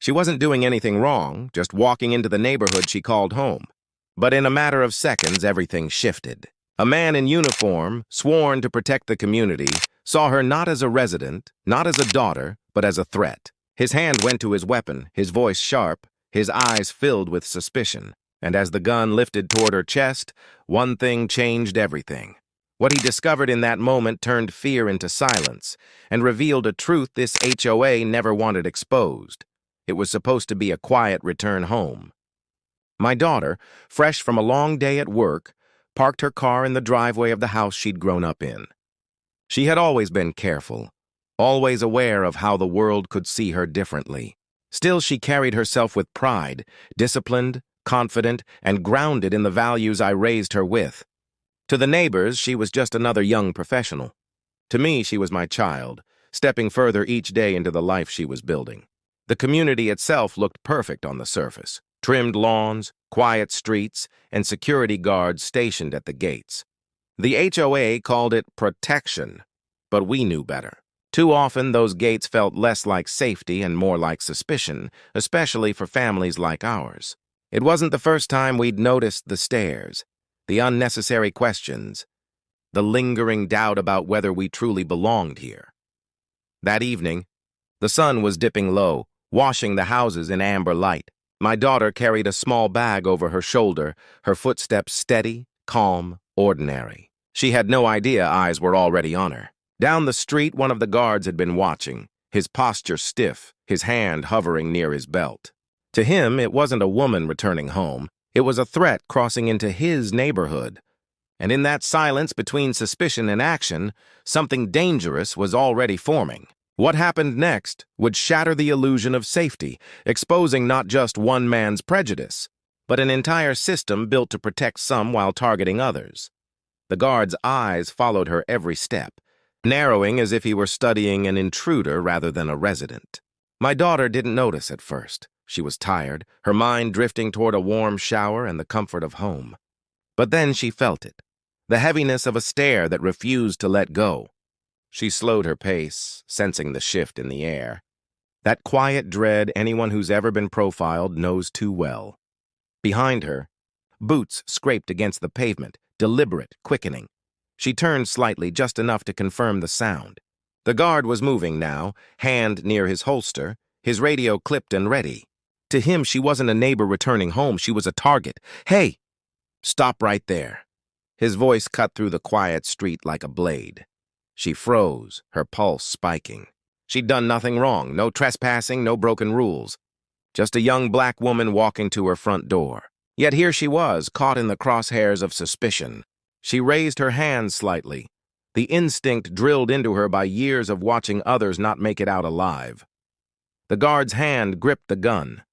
She wasn't doing anything wrong, just walking into the neighborhood she called home. But in a matter of seconds, everything shifted. A man in uniform, sworn to protect the community, saw her not as a resident, not as a daughter, but as a threat. His hand went to his weapon, his voice sharp, his eyes filled with suspicion. And as the gun lifted toward her chest, one thing changed everything. What he discovered in that moment turned fear into silence and revealed a truth this HOA never wanted exposed. It was supposed to be a quiet return home. My daughter, fresh from a long day at work, parked her car in the driveway of the house she'd grown up in. She had always been careful, always aware of how the world could see her differently. Still, she carried herself with pride, disciplined, confident, and grounded in the values I raised her with. To the neighbors, she was just another young professional. To me, she was my child, stepping further each day into the life she was building. The community itself looked perfect on the surface. Trimmed lawns, quiet streets, and security guards stationed at the gates. The HOA called it protection, but we knew better. Too often, those gates felt less like safety and more like suspicion, especially for families like ours. It wasn't the first time we'd noticed the stares, the unnecessary questions, the lingering doubt about whether we truly belonged here. That evening, the sun was dipping low, washing the houses in amber light. My daughter carried a small bag over her shoulder, her footsteps steady, calm, ordinary. She had no idea eyes were already on her. Down the street, one of the guards had been watching, his posture stiff, his hand hovering near his belt. To him, it wasn't a woman returning home. It was a threat crossing into his neighborhood. And in that silence between suspicion and action, something dangerous was already forming. What happened next would shatter the illusion of safety, exposing not just one man's prejudice, but an entire system built to protect some while targeting others. The guard's eyes followed her every step, narrowing as if he were studying an intruder rather than a resident. My daughter didn't notice at first. She was tired, her mind drifting toward a warm shower and the comfort of home. But then she felt it, the heaviness of a stare that refused to let go. She slowed her pace, sensing the shift in the air. That quiet dread anyone who's ever been profiled knows too well. Behind her, boots scraped against the pavement, deliberate, quickening. She turned slightly, just enough to confirm the sound. The guard was moving now, hand near his holster, his radio clipped and ready. To him, she wasn't a neighbor returning home, she was a target. "Hey!" "Stop right there." His voice cut through the quiet street like a blade. She froze, her pulse spiking. She'd done nothing wrong, no trespassing, no broken rules. Just a young black woman walking to her front door. Yet here she was, caught in the crosshairs of suspicion. She raised her hands slightly, the instinct drilled into her by years of watching others not make it out alive. The guard's hand gripped the gun.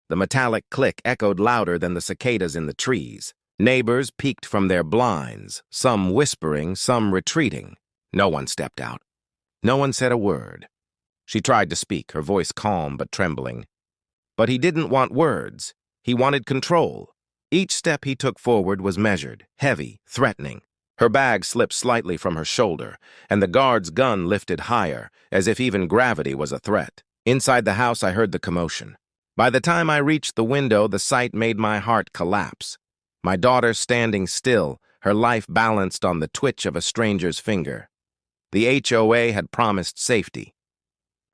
The metallic click echoed louder than the cicadas in the trees. Neighbors peeked from their blinds, some whispering, some retreating. No one stepped out. No one said a word. She tried to speak, her voice calm but trembling. But he didn't want words. He wanted control. Each step he took forward was measured, heavy, threatening. Her bag slipped slightly from her shoulder, and the guard's gun lifted higher, as if even gravity was a threat. Inside the house, I heard the commotion. By the time I reached the window, the sight made my heart collapse. My daughter standing still, her life balanced on the twitch of a stranger's finger. The HOA had promised safety.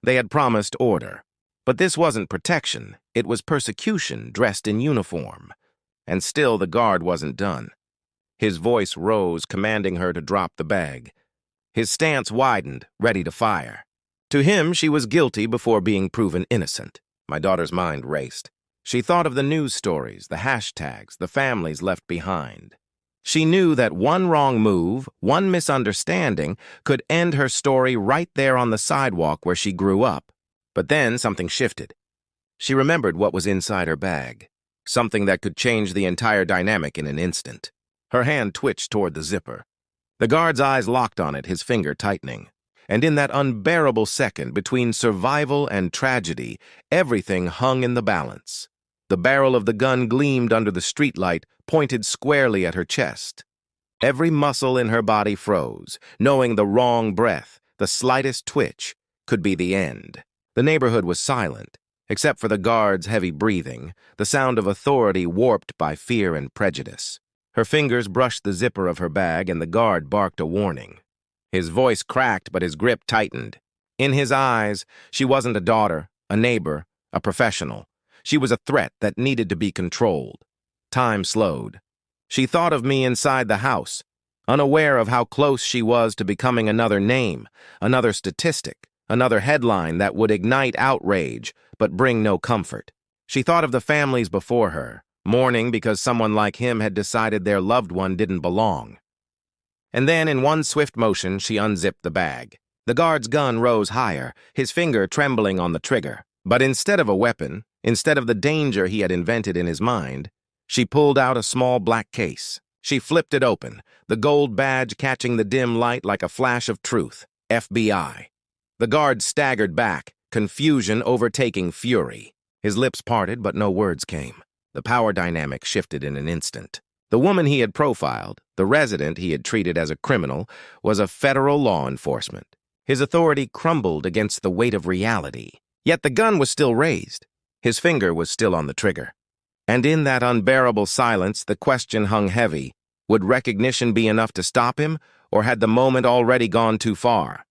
They had promised order. But this wasn't protection. It was persecution dressed in uniform. And still the guard wasn't done. His voice rose, commanding her to drop the bag. His stance widened, ready to fire. To him, she was guilty before being proven innocent. My daughter's mind raced. She thought of the news stories, the hashtags, the families left behind. She knew that one wrong move, one misunderstanding, could end her story right there on the sidewalk where she grew up. But then something shifted. She remembered what was inside her bag, something that could change the entire dynamic in an instant. Her hand twitched toward the zipper. The guard's eyes locked on it, his finger tightening. And in that unbearable second between survival and tragedy, everything hung in the balance. The barrel of the gun gleamed under the streetlight, pointed squarely at her chest. Every muscle in her body froze, knowing the wrong breath, the slightest twitch, could be the end. The neighborhood was silent, except for the guard's heavy breathing, the sound of authority warped by fear and prejudice. Her fingers brushed the zipper of her bag, and the guard barked a warning. His voice cracked, but his grip tightened. In his eyes, she wasn't a daughter, a neighbor, a professional. She was a threat that needed to be controlled. Time slowed. She thought of me inside the house, unaware of how close she was to becoming another name, another statistic, another headline that would ignite outrage but bring no comfort. She thought of the families before her, mourning because someone like him had decided their loved one didn't belong. And then, in one swift motion, she unzipped the bag. The guard's gun rose higher, his finger trembling on the trigger. But instead of a weapon, instead of the danger he had invented in his mind, she pulled out a small black case. She flipped it open, the gold badge catching the dim light like a flash of truth. FBI. The guard staggered back, confusion overtaking fury. His lips parted, but no words came. The power dynamic shifted in an instant. The woman he had profiled, the resident he had treated as a criminal, was a federal law enforcement. His authority crumbled against the weight of reality. Yet the gun was still raised. His finger was still on the trigger. And in that unbearable silence, the question hung heavy. Would recognition be enough to stop him, or had the moment already gone too far?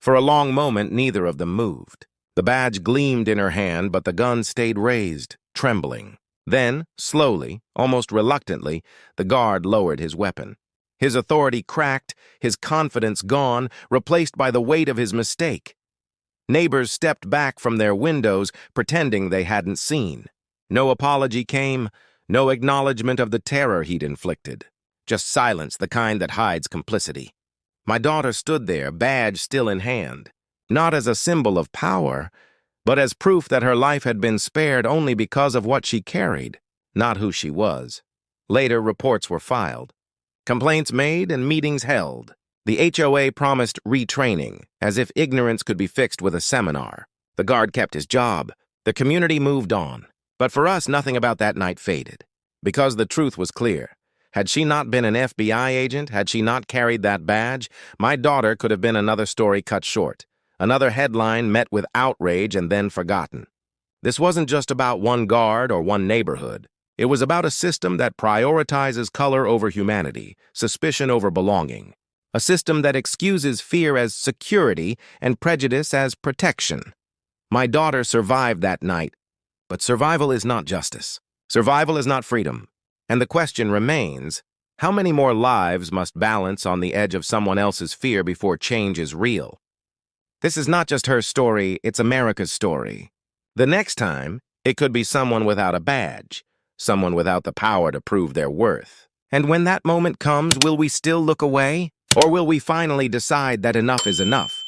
For a long moment, neither of them moved. The badge gleamed in her hand, but the gun stayed raised, trembling. Then, slowly, almost reluctantly, the guard lowered his weapon. His authority cracked, his confidence gone, replaced by the weight of his mistake. Neighbors stepped back from their windows, pretending they hadn't seen. No apology came, no acknowledgement of the terror he'd inflicted. Just silence, the kind that hides complicity. My daughter stood there, badge still in hand, not as a symbol of power, but as proof that her life had been spared only because of what she carried, not who she was. Later, reports were filed, complaints made, and meetings held. The HOA promised retraining, as if ignorance could be fixed with a seminar. The guard kept his job. The community moved on. But for us, nothing about that night faded. Because the truth was clear. Had she not been an FBI agent, had she not carried that badge, my daughter could have been another story cut short. Another headline met with outrage and then forgotten. This wasn't just about one guard or one neighborhood. It was about a system that prioritizes color over humanity, suspicion over belonging. A system that excuses fear as security and prejudice as protection. My daughter survived that night, but survival is not justice. Survival is not freedom. And the question remains, how many more lives must balance on the edge of someone else's fear before change is real? This is not just her story, it's America's story. The next time, it could be someone without a badge, someone without the power to prove their worth. And when that moment comes, will we still look away? Or will we finally decide that enough is enough?